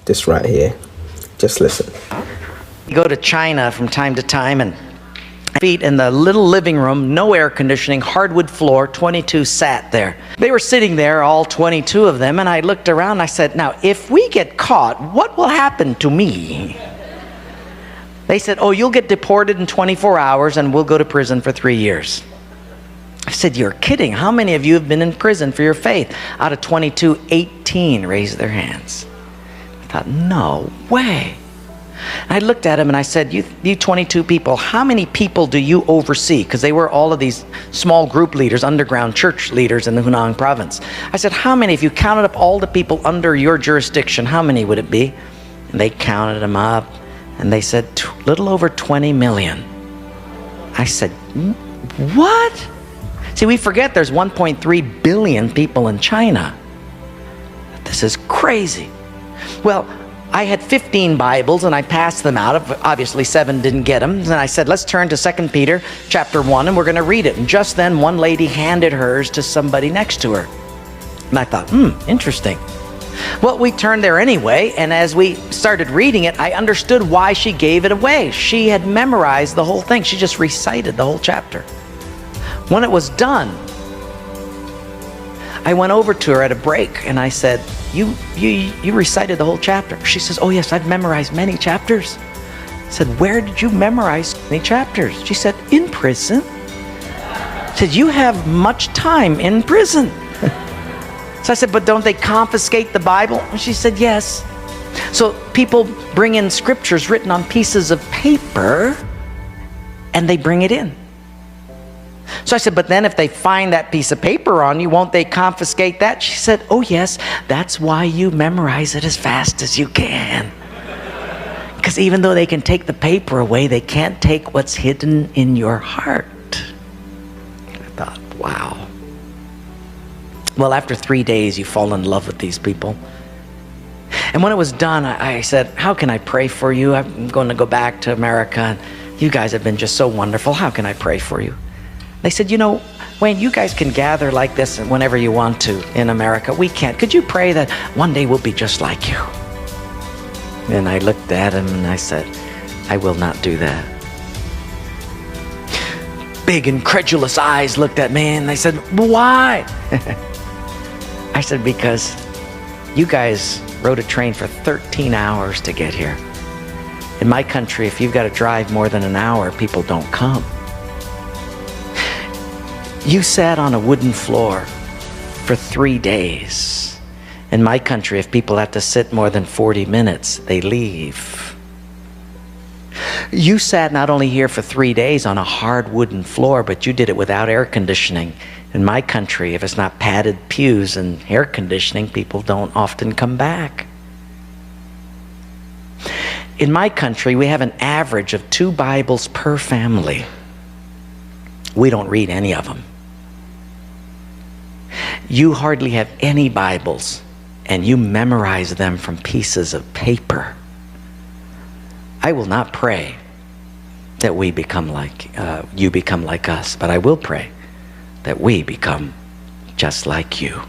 This right here. Just listen. You go to China from time to time, and feet in the little living room, no air conditioning, hardwood floor, 22 sat there. They were sitting there, all 22 of them, and I looked around and I said, now, if we get caught, what will happen to me? They said, oh, you'll get deported in 24 hours and we'll go to prison for 3 years. I said, you're kidding. How many of you have been in prison for your faith? Out of 22, 18 raised their hands. I thought, no way. I looked at him and I said, you 22 people, how many people do you oversee? Because they were all of these small group leaders, underground church leaders in the Hunan province. I said, how many, if you counted up all the people under your jurisdiction, how many would it be? And they counted them up and they said, little over 20 million. I said, what? See, we forget there's 1.3 billion people in China. This is crazy. Well, I had 15 Bibles and I passed them out. Obviously 7 didn't get them. And I said, let's turn to 2 Peter chapter 1 and we're going to read it. And just then one lady handed hers to somebody next to her. And I thought, interesting. Well, we turned there anyway, and as we started reading it, I understood why she gave it away. She had memorized the whole thing. She just recited the whole chapter. When it was done, I went over to her at a break and I said, you recited the whole chapter. She says, oh yes, I've memorized many chapters. I said, where did you memorize many chapters? She said, in prison. I said, you have much time in prison. So I said, but don't they confiscate the Bible? And she said, yes. So people bring in scriptures written on pieces of paper and they bring it in. So I said, but then if they find that piece of paper on you, won't they confiscate that? She said, oh yes, that's why you memorize it as fast as you can. Because even though they can take the paper away, they can't take what's hidden in your heart. I thought, wow. Well, after 3 days, you fall in love with these people. And when it was done, I said, how can I pray for you? I'm going to go back to America. And you guys have been just so wonderful. How can I pray for you? They said, you know, Wayne, you guys can gather like this whenever you want to in America. We can't. Could you pray that one day we'll be just like you? And I looked at him and I said, I will not do that. Big incredulous eyes looked at me and they said, why? I said, because you guys rode a train for 13 hours to get here. In my country, if you've got to drive more than an hour, people don't come. You sat on a wooden floor for 3 days. In my country, if people have to sit more than 40 minutes, they leave. You sat not only here for 3 days on a hard wooden floor, but you did it without air conditioning. In my country, if it's not padded pews and air conditioning, people don't often come back. In my country, we have an average of 2 Bibles per family. We don't read any of them. You hardly have any Bibles, and you memorize them from pieces of paper. I will not pray that we become like, you become like us, but I will pray that we become just like you.